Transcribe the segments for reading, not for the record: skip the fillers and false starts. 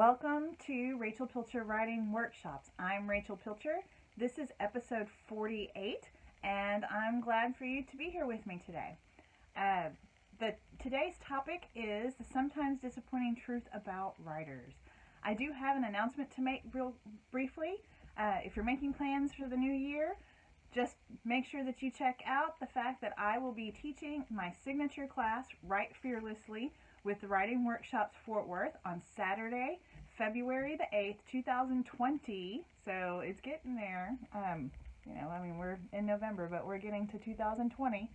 Welcome to Rachel Pilcher Writing Workshops. I'm Rachel Pilcher. This is episode 48, and I'm glad for you to be here with me today. Today's topic is the sometimes disappointing truth about writers. I do have an announcement to make real briefly. If you're making plans for the new year, just make sure that you check out the fact that I will be teaching my signature class, Write Fearlessly, with the Writing Workshops Fort Worth on Saturday, February the 8th, 2020. So it's getting there. We're in November, but we're getting to 2020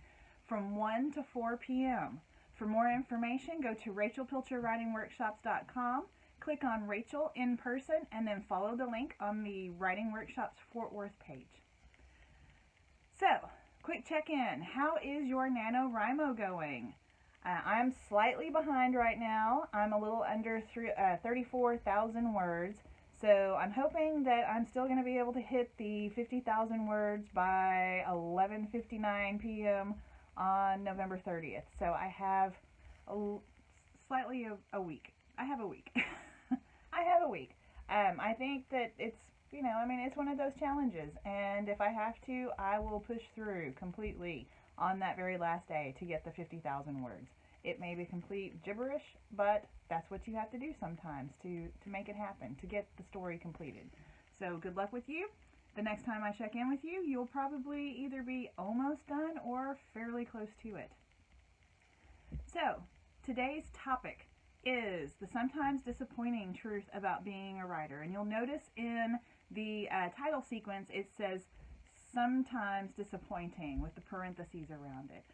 from 1 to 4 p.m. For more information, go to rachelpilcherwritingworkshops.com, click on Rachel in person, and then follow the link on the Writing Workshops Fort Worth page. So, quick check-in. How is your NaNoWriMo going? I'm slightly behind right now. I'm a little under 34,000 words. So I'm hoping that I'm still going to be able to hit the 50,000 words by 11:59 p.m. on November 30th. So I have slightly a week. I have a week. I have a week. I think that it's one of those challenges. And if I have to, I will push through completely on that very last day to get the 50,000 words. It may be complete gibberish, but that's what you have to do sometimes to make it happen, to get the story completed. So good luck with you. The next time I check in with you, you'll probably either be almost done or fairly close to it. So today's topic is the sometimes disappointing truth about being a writer. And you'll notice in the title sequence it says sometimes disappointing with the parentheses around it.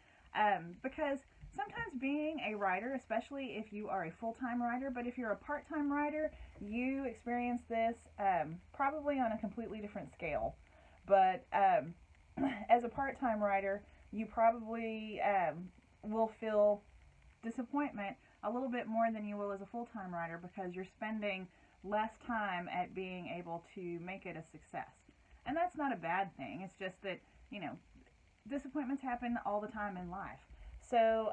Because sometimes being a writer, especially if you are a full-time writer, but if you're a part-time writer, you experience this probably on a completely different scale. But as a part-time writer, you probably will feel disappointment a little bit more than you will as a full-time writer because you're spending less time at being able to make it a success. And that's not a bad thing. It's just that, disappointments happen all the time in life. So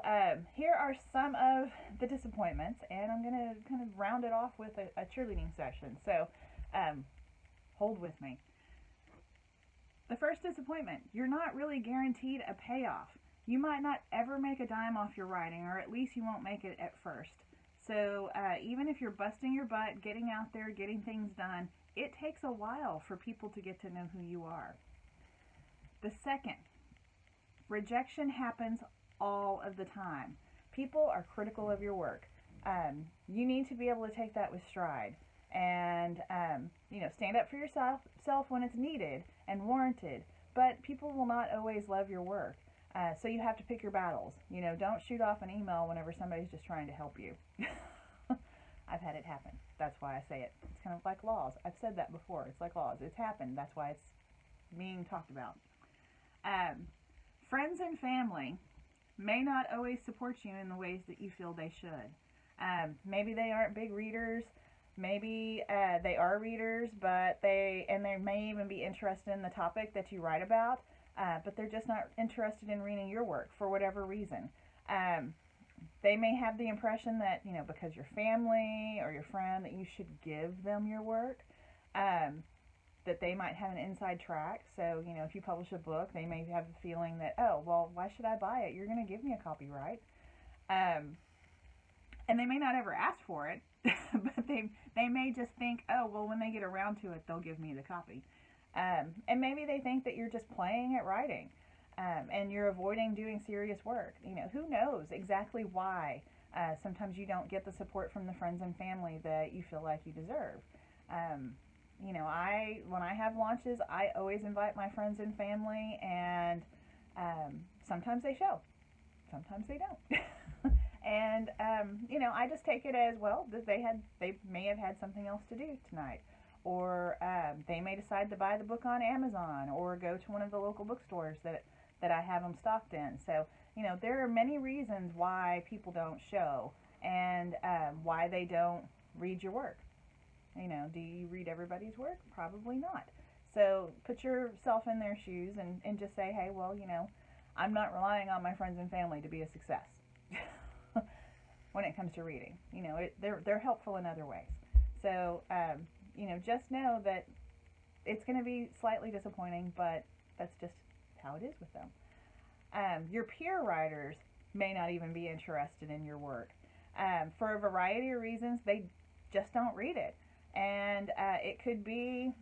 here are some of the disappointments, and I'm going to kind of round it off with a cheerleading session. So hold with me. The first disappointment, you're not really guaranteed a payoff. You might not ever make a dime off your writing, or at least you won't make it at first. So even if you're busting your butt, getting out there, getting things done, it takes a while for people to get to know who you are. The second, rejection happens all of the time. People are critical of your work. You need to be able to take that with stride and stand up for yourself when it's needed and warranted. But people will not always love your work. So you have to pick your battles. Don't shoot off an email whenever somebody's just trying to help you. I've had it happen. That's why I say it. It's kind of like laws. I've said that before. It's like laws. It's happened. That's why it's being talked about. Friends and family may not always support you in the ways that you feel they should. Maybe they aren't big readers. Maybe they are readers, but they may even be interested in the topic that you write about, but they're just not interested in reading your work for whatever reason. They may have the impression that, because you're family or your friend, that you should give them your work, that they might have an inside track. So, if you publish a book, they may have the feeling that, oh, well, why should I buy it? You're going to give me a copyright. And they may not ever ask for it, but they may just think, oh, well, when they get around to it, they'll give me the copy. And maybe they think that you're just playing at writing. And you're avoiding doing serious work. Who knows exactly why sometimes you don't get the support from the friends and family that you feel like you deserve. When I have launches, I always invite my friends and family, and sometimes they show, sometimes they don't. And I just take it as, well, that they may have had something else to do tonight. Or they may decide to buy the book on Amazon or go to one of the local bookstores that I have them stocked in. So, there are many reasons why people don't show and why they don't read your work. Do you read everybody's work? Probably not. So put yourself in their shoes and just say, hey, well, I'm not relying on my friends and family to be a success when it comes to reading. They're helpful in other ways. So, just know that it's going to be slightly disappointing, but that's just how it is with them. Your peer writers may not even be interested in your work. For a variety of reasons, they just don't read it. And it could be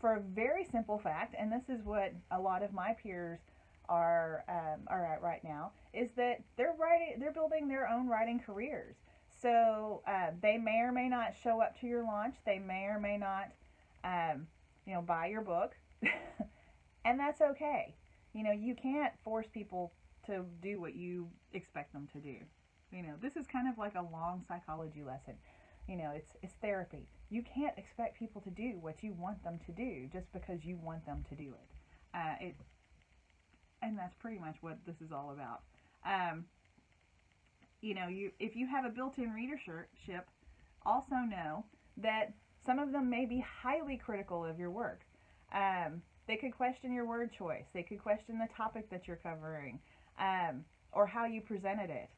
for a very simple fact, and this is what a lot of my peers are at right now, is that they're building their own writing careers. So they may or may not show up to your launch. They may or may not, buy your book, and that's okay. You can't force people to do what you expect them to do. This is kind of like a long psychology lesson. It's therapy. You can't expect people to do what you want them to do just because you want them to do it. And that's pretty much what this is all about. If you have a built-in readership, also know that some of them may be highly critical of your work. They could question your word choice. They could question the topic that you're covering, or how you presented it.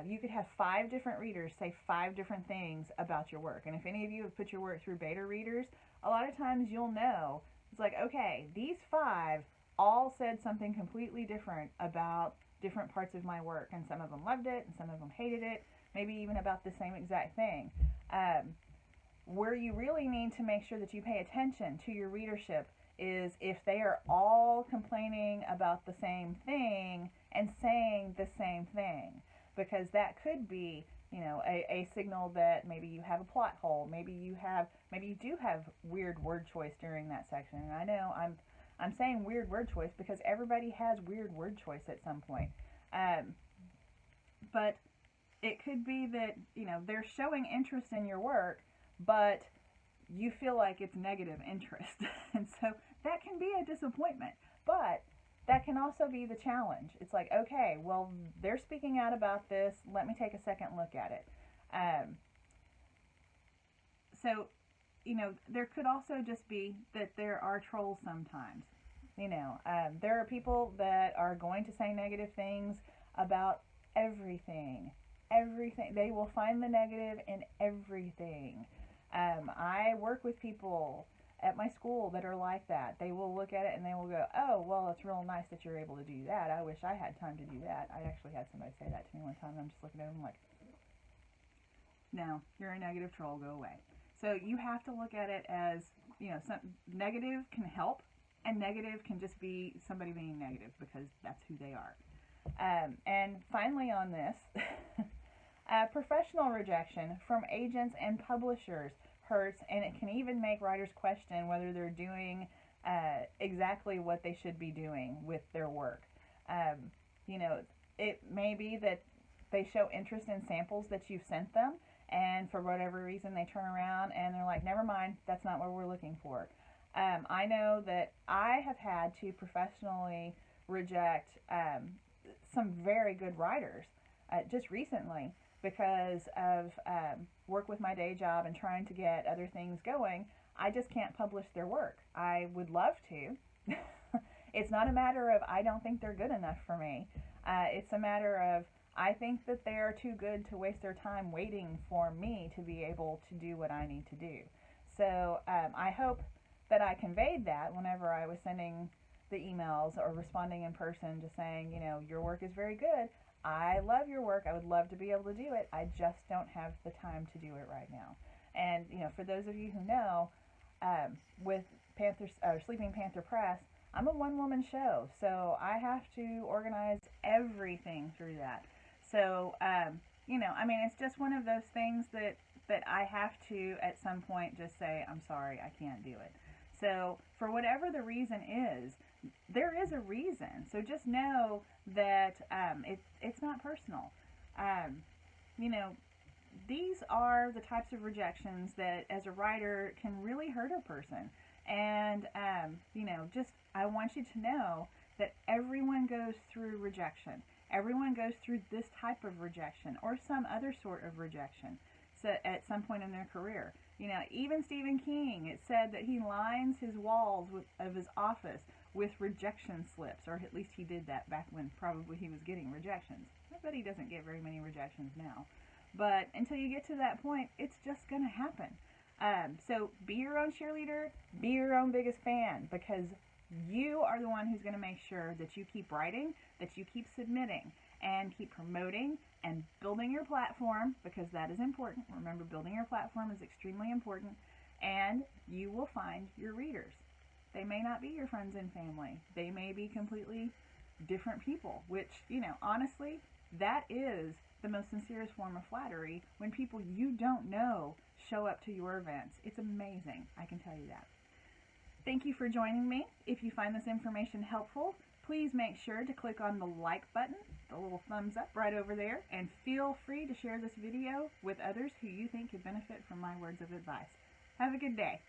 You could have 5 different readers say 5 different things about your work. And if any of you have put your work through beta readers, a lot of times you'll know, it's like, okay, these 5 all said something completely different about different parts of my work. And some of them loved it, and some of them hated it, maybe even about the same exact thing. Where you really need to make sure that you pay attention to your readership is if they are all complaining about the same thing and saying the same thing. Because that could be, a signal that maybe you have a plot hole. Maybe you do have weird word choice during that section. And I know I'm saying weird word choice because everybody has weird word choice at some point. But it could be that, they're showing interest in your work, but you feel like it's negative interest. And so that can be a disappointment. But that can also be the challenge. It's like, okay, well, they're speaking out about this. Let me take a second look at it. So, there could also just be that there are trolls sometimes. There are people that are going to say negative things about everything. Everything. They will find the negative in everything. I work with people at my school that are like that. They will look at it and they will go, oh, well, it's real nice that you're able to do that. I wish I had time to do that. I actually had somebody say that to me one time. I'm just looking at them like, no, you're a negative troll, go away. So you have to look at it as, some negative can help, and negative can just be somebody being negative because that's who they are. And finally on this, professional rejection from agents and publishers hurts, and it can even make writers question whether they're doing exactly what they should be doing with their work. It may be that they show interest in samples that you've sent them, and for whatever reason they turn around and they're like, never mind, that's not what we're looking for. I know that I have had to professionally reject some very good writers just recently because of work with my day job and trying to get other things going. I just can't publish their work. I would love to. It's not a matter of I don't think they're good enough for me. It's a matter of I think that they are too good to waste their time waiting for me to be able to do what I need to do. So I hope that I conveyed that whenever I was sending the emails or responding in person, just saying, your work is very good. I love your work. I would love to be able to do it. I just don't have the time to do it right now. And, for those of you who know, with Sleeping Panther Press, I'm a one-woman show, so I have to organize everything through that. So, it's just one of those things that I have to, at some point, just say, I'm sorry, I can't do it. So, for whatever the reason is, there is a reason. So just know that it's not personal. These are the types of rejections that, as a writer, can really hurt a person. And, I want you to know that everyone goes through rejection. Everyone goes through this type of rejection or some other sort of rejection at some point in their career. Even Stephen King, it said that he lines his walls of his office with rejection slips, or at least he did that back when probably he was getting rejections. I bet he doesn't get very many rejections now. But until you get to that point, it's just going to happen. So be your own cheerleader, be your own biggest fan, because you are the one who's going to make sure that you keep writing, that you keep submitting, and keep promoting and building your platform, because that is important. Remember, building your platform is extremely important, and you will find your readers. They may not be your friends and family. They may be completely different people, which, honestly, that is the most sincerest form of flattery, when people you don't know show up to your events. It's amazing, I can tell you that. Thank you for joining me. If you find this information helpful, please make sure to click on the like button, the little thumbs up right over there, and feel free to share this video with others who you think could benefit from my words of advice. Have a good day.